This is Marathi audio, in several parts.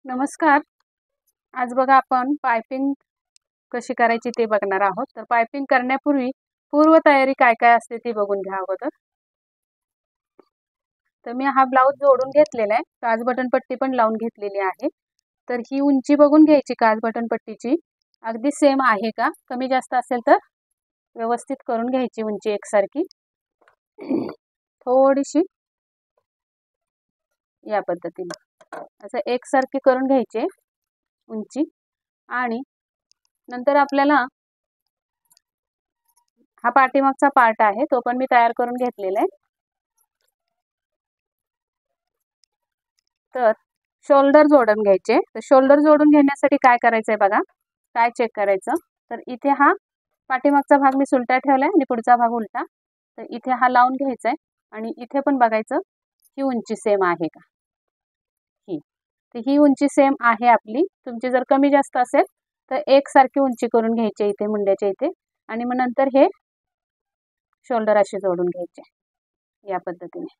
नमस्कार. आज बघा आपण पायपिंग कशी करायची ते बघणार आहोत. तर पायपिंग करण्यापूर्वी पूर्वतयारी काय काय असते ती बघून घ्या अगोदर. तर मी हा ब्लाऊज जोडून घेतलेला आहे. काज बटन पट्टी पण लावून घेतलेली आहे. तर ही उंची बघून घ्यायची काज बटन पट्टीची. अगदी सेम आहे का? कमी जास्त असेल तर व्यवस्थित करून घ्यायची उंची एकसारखी. थोडीशी या पद्धतीने असं एकसारखी करून घ्यायची उंची. आणि नंतर आपल्याला हा पाठीमागचा पार्ट आहे तो पण मी तयार करून घेतलेला आहे. तर शोल्डर जोडून घ्यायचे. तर शोल्डर जोडून घेण्यासाठी काय करायचंय बघा, काय चेक करायचं. तर इथे हा पाठीमागचा भाग मी सुलटा ठेवलाय आणि पुढचा भाग उलटा. तर इथे हा लावून घ्यायचा आहे आणि इथे पण बघायचं ही उंची सेम आहे का. ही तर ही उंची सेम आहे आपली. तुमची जर कमी जास्त असेल तर एकसारखी उंची करून घ्यायची इथे मुंड्याच्या इथे. आणि मग नंतर हे शोल्डर असे जोडून घ्यायचे या पद्धतीने.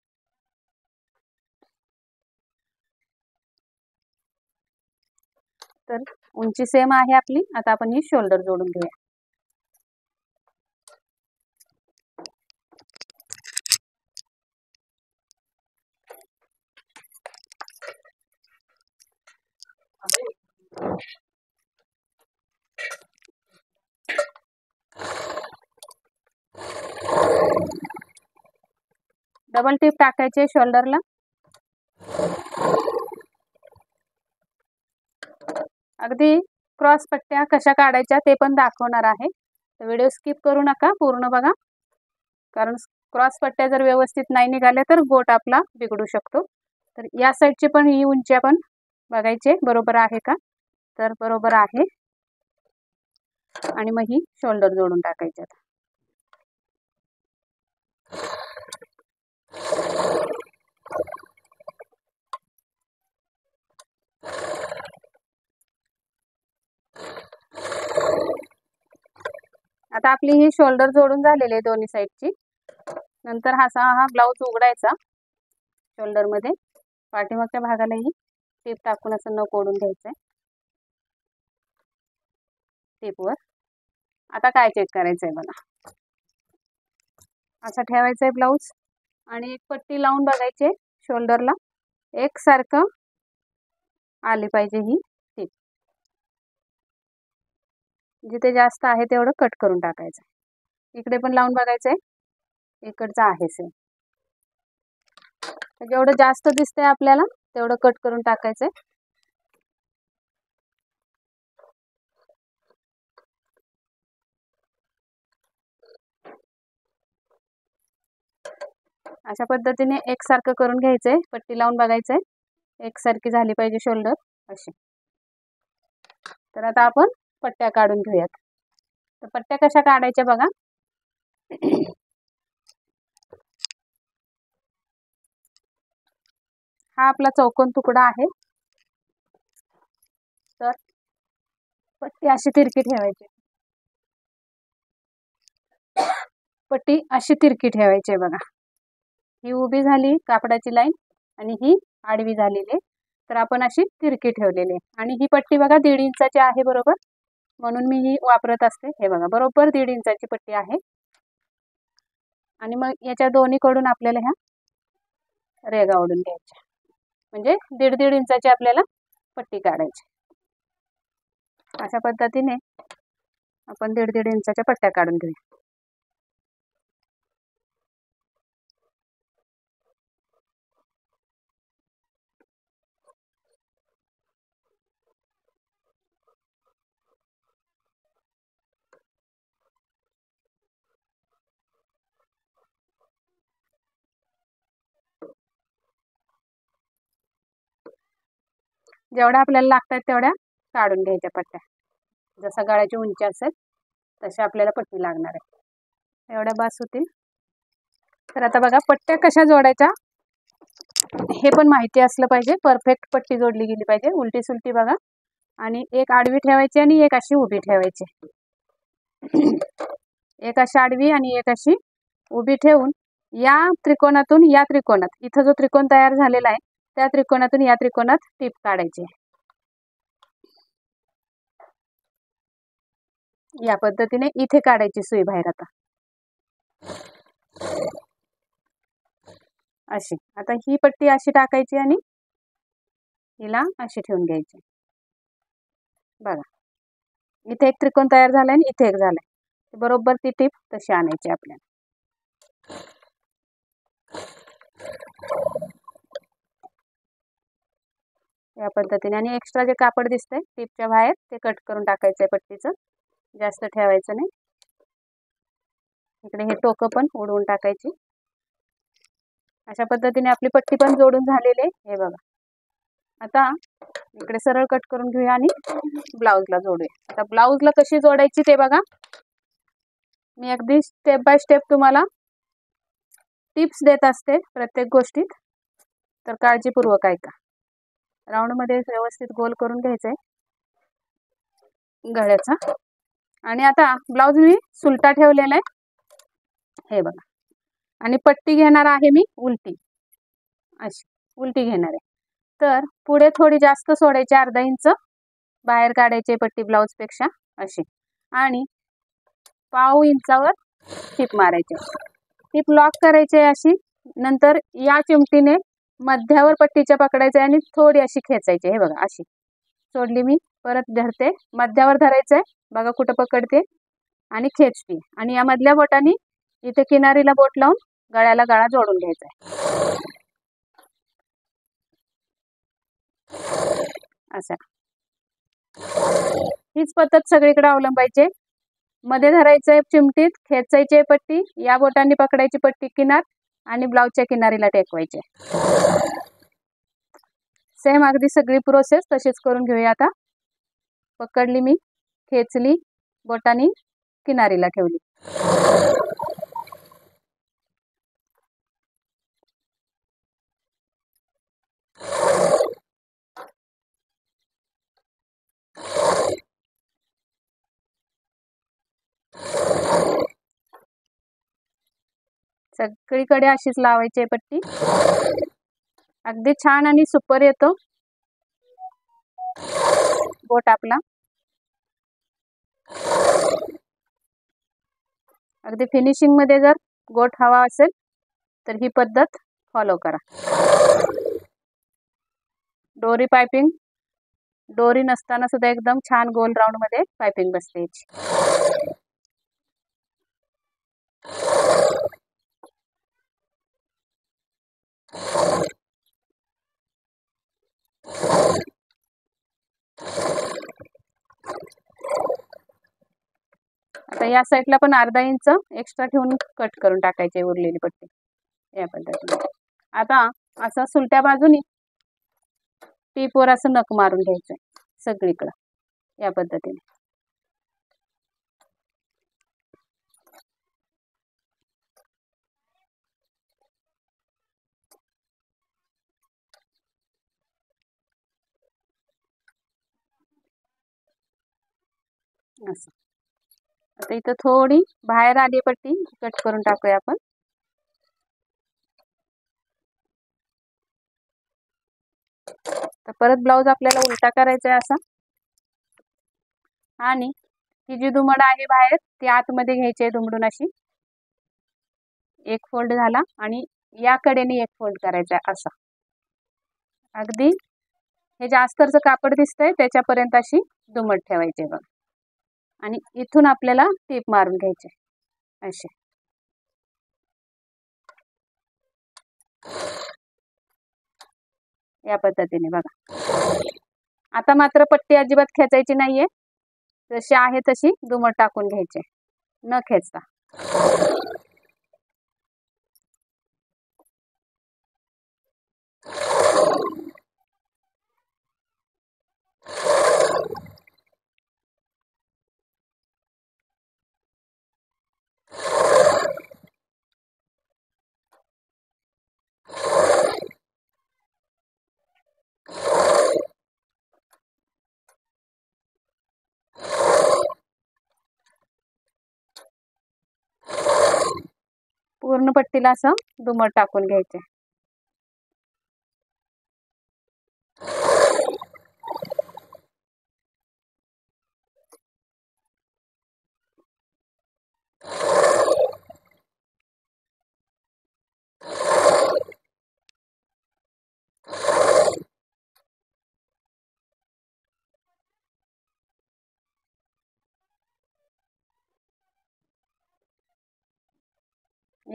तर उंची सेम आहे आपली. आता आपण ही शोल्डर जोडून घेऊया. डबल टिप टाकायचे शोल्डरला. अगदी क्रॉस पट्ट्या कशा काढायच्या ते पण दाखवणार आहे. तर व्हिडिओ स्किप करू नका, पूर्ण बघा. कारण क्रॉस पट्ट्या जर व्यवस्थित नाही निघाल्या तर गोट आपला बिघडू शकतो. तर या साईडची पण ही उंची आपण बघायचे बरोबर आहे का. तर बरोबर आहे. आणि मग ही शोल्डर जोडून टाकायचे. आता आपली ही शोल्डर जोडून झालेली आहे दोन्ही साईडची. नंतर हा ब्लाऊज उघडायचा. शोल्डर मध्ये पाठीमागच्या भागालाही टीप टाकून असं नख ओढून घ्यायचंय टीपवर. आता काय चेक करायचंय बघा, असा ठेवायचा आहे ब्लाऊज आणि एक पट्टी लावून बघायचे शोल्डरला. एकसारखं आली पाहिजे ही टीप. जिथे जास्त आहे तेवढं कट करून टाकायचं. इकडे पण लावून बघायचंय, इकडचं आहे सेम. जेवढं जास्त दिसतंय आपल्याला तेवढं कट करून टाकायचंय. अशा पद्धतीने एकसारखं करून घ्यायचंय. पट्टी लावून बघायचंय, एकसारखी झाली पाहिजे शोल्डर अशी. तर आता आपण पट्ट्या काढून घेऊयात. तर पट्ट्या कशा काढायच्या बघा. हा आपला चौकोन तुकडा आहे. तर पट्टी अशी तिरकी ठेवायची. पट्टी अशी तिरकी ठेवायची बघा. ही उभी झाली कापडाची लाईन आणि ही आडवी झालेली. तर आपण अशी तिरकी ठेवलेली आहे. आणि ही पट्टी बघा 1.5 इंचाची आहे बरोबर, म्हणून मी ही वापरत असते. हे बघा बरोबर 1.5 इंचाची पट्टी आहे. आणि मग याच्या दोन्हीकडून आपल्याला ह्या रेगा ओढून घ्यायच्या. म्हणजे 1.5 इंचाची आपल्याला पट्टी काढायची. अशा पद्धतीने आपण 1.5 इंचाच्या पट्ट्या काढून घेऊया. जेवढ्या आपल्याला लागतात तेवढ्या काढून घ्यायच्या पट्ट्या. जसा गळ्याची उंची असेल तशी आपल्याला पट्टी लागणार आहे. एवढ्या बास होतील. तर आता बघा पट्ट्या कशा जोडायच्या हे पण माहिती असलं पाहिजे. परफेक्ट पट्टी जोडली गेली पाहिजे. उलटी सुलटी बघा. आणि एक आडवी ठेवायची आणि एक अशी उभी ठेवायची. एक अशी आडवी आणि एक अशी उभी ठेवून या त्रिकोणातून या त्रिकोणात, इथं जो त्रिकोण तयार झालेला आहे त्या त्रिकोणातून या त्रिकोणात टीप काढायची. या पद्धतीने इथे काढायची सुई बाहेर आता अशी. आता ही पट्टी अशी टाकायची आणि हिला अशी ठेवून घ्यायची. बघा इथे एक त्रिकोण तयार झालाय आणि इथे एक झालाय. बरोबर ती टीप तशी आणायची आपल्याला. या पद्धतीने. आणि एक्स्ट्रा जे कापड दिसतंय टीपच्या बाहेर ते कट करून टाकायचंय पट्टीचं, जास्त ठेवायचं नाही. इकडे हे टोकं पण उडवून टाकायची. अशा पद्धतीने आपली पट्टी पण जोडून झालेली आहे. हे बघा आता इकडे सरळ कट करून घेऊया आणि ब्लाऊजला जोडूया. आता ब्लाऊजला कशी जोडायची ते बघा. मी अगदी स्टेप बाय स्टेप तुम्हाला टिप्स देत असते प्रत्येक गोष्टीत, तर काळजीपूर्वक ऐका. राऊंडमध्ये व्यवस्थित गोल करून घ्यायचंय गळ्याचा. आणि आता ब्लाऊज मी सुलटा ठेवलेला आहे. हे बघा. आणि पट्टी घेणार आहे मी उलटी, अशी उलटी घेणार आहे. तर पुढे थोडी जास्त सोडायची, अर्धा इंच बाहेर काढायचे पट्टी ब्लाऊजपेक्षा अशी. आणि पाव इंचावर टिप मारायची. टिप लॉक करायची अशी. नंतर या चिमटीने मध्यावर पट्टीच्या पकडायचे आणि थोडी अशी खेचायची. हे बघा अशी सोडली मी, परत धरते, मध्यावर धरायचंय बघा कुठं पकडते आणि खेचते. आणि या मधल्या बोटाने इथे किनारीला बोट लावून गळ्याला गळा जोडून घ्यायचा आहे असा. हीच पद्धत सगळीकडे अवलंबायची. मध्ये धरायचंय चिमटीत, खेचायची पट्टी, या बोटांनी पकडायची पट्टी किनार आणि ब्लाऊजच्या किनारीला टेकवायचे. सेम अगदी सगळी प्रोसेस तशीच करून घेऊया. आता पकडली मी, खेचली, बोटांनी किनारीला ठेवली. सगळीकडे अशीच लावायची आहे पट्टी. अगदी छान आणि सुपर येतो बोट आपला. अगदी फिनिशिंग मध्ये जर गोट हवा असेल तर ही पद्धत फॉलो करा. डोरी पायपिंग, डोरी नसताना सुद्धा एकदम छान गोल राऊंड मध्ये पायपिंग बसते याची. आता या साईडला पण अर्धा इंच एक्स्ट्रा ठेवून कट करून टाकायची उरलेली पट्टी या पद्धतीने. आता असं सुलट्या बाजूनी टीपवर असं नख मारून घ्यायचंय सगळीकडं या पद्धतीने. असं. आता इथं थोडी बाहेर आली पट्टी, कट करून टाकूया आपण. तर परत ब्लाऊज आपल्याला उलटा करायचा आहे असा. आणि ही जी दुमड आहे बाहेर ती आतमध्ये घ्यायची आहे दुमडून अशी. एक फोल्ड झाला आणि या कडेने एक फोल्ड करायचा आहे असा. अगदी हे जे अस्तरचं कापड दिसतंय त्याच्यापर्यंत अशी दुमड ठेवायची बघा. आणि इथून आपल्याला टीप मारून घ्यायचे असे. या पद्धतीने बघा. आता मात्र पट्टी अजिबात खेचायची नाहीये, जशी आहे तशी दुमड टाकून घ्यायचे न खेचता. पूर्ण पट्टीला असं दुमड टाकून घ्यायचे.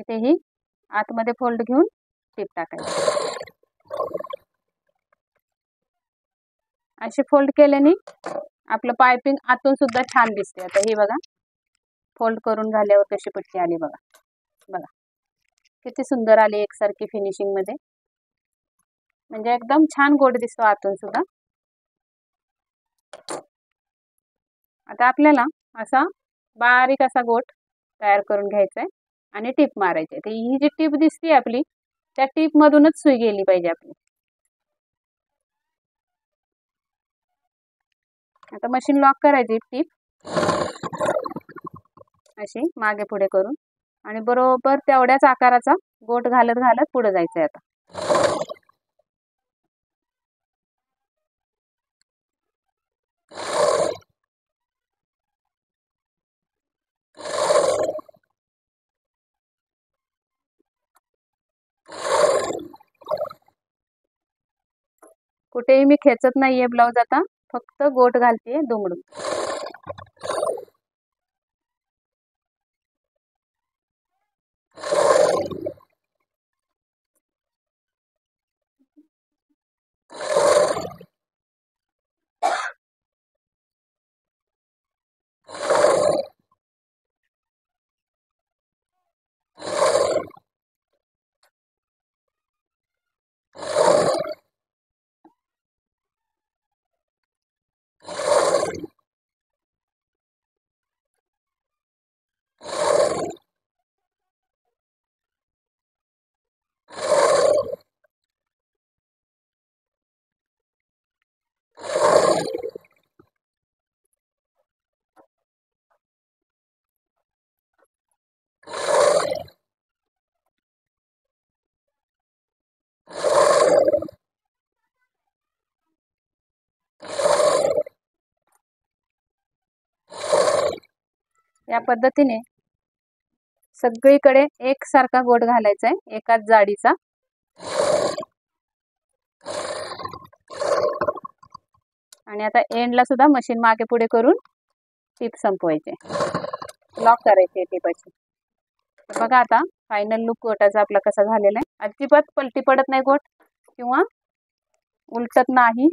इथेही आतमध्ये फोल्ड घेऊन टीप टाकायची. असे फोल्ड केल्याने आपलं पायपिंग आतून सुद्धा छान दिसते. आता हे बघा फोल्ड करून झाल्यावर कशी पट्टी आली बघा. बघा किती सुंदर आली एकसारखी फिनिशिंग मध्ये, म्हणजे एकदम छान गोट दिसतो आतून सुद्धा. आता आपल्याला असा बारीक असा गोट तयार करून घ्यायचा आहे आणि टीप मारायची आहे. ही जी टीप दिसते आपली, त्या टीप मधूनच सुई गेली पाहिजे आपली. आता मशीन लॉक करायची टीप अशी मागे पुढे करून आणि बरोबर तेवढ्याच आकाराचा गोट घालत घालत पुढे जायचंय. आता कुठेही मी खेचत नाहीये ब्लाऊज, आता फक्त गोट घालते दुमडून. या पद्धतीने सगळीकडे एकसारखा गोट घालायचा आहे, एकाच जाडीचा. आणि आता एंडला सुद्धा मशीन मागे पुढे करून टीप संपवायचे, लॉक करायचे टीपाची. बघा आता फायनल लुक गोटाचा आपला कसा झालेला आहे. अजिबात पलटी पडत नाही गोट किंवा उलटत नाही,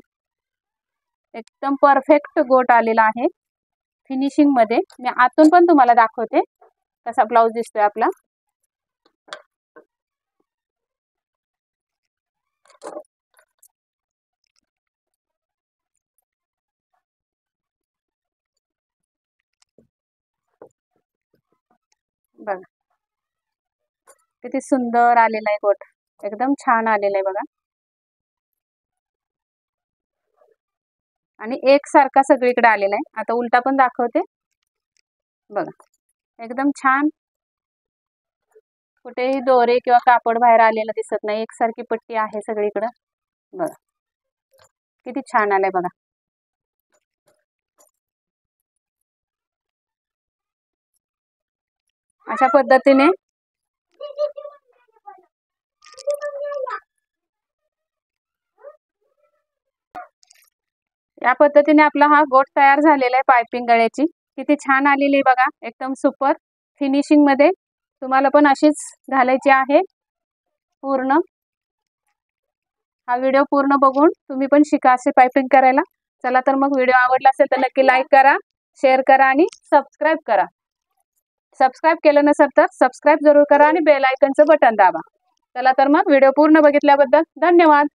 एकदम परफेक्ट गोट आलेला आहे फिनिशिंग मध्ये. मी आतून पण तुम्हाला दाखवते कसा ब्लाऊज दिसतोय आपला. बघा किती सुंदर आलेला आहे गोट, एकदम छान आलेला आहे बघा. आणि एकसारखा सगळीकडे आलेला आहे. आता उलटा पण दाखवते बघा, एकदम छान. कुठेही दोरे किंवा कापड बाहेर आलेलं दिसत नाही, एकसारखी पट्टी आहे सगळीकडे. बघा किती छान आलंय बघा. अशा पद्धतीने या पद्धतीने आपला हा गोट तयार झालेला आहे. पायपिंग गळ्याची किती छान आलेली आहे बघा, एकदम सुपर फिनिशिंग मध्ये. तुम्हाला पण अशीच घालायची आहे पूर्ण. हा व्हिडिओ पूर्ण बघून तुम्ही पण शिका असे पायपिंग करायला. चला तर मग व्हिडिओ आवडला असेल तर नक्की लाईक करा, शेअर करा आणि सबस्क्राईब करा. सबस्क्राईब केलं नसेल तर सबस्क्राईब जरूर करा आणि बेल आयकनचं बटन दाबा. चला तर मग व्हिडिओ पूर्ण बघितल्याबद्दल धन्यवाद.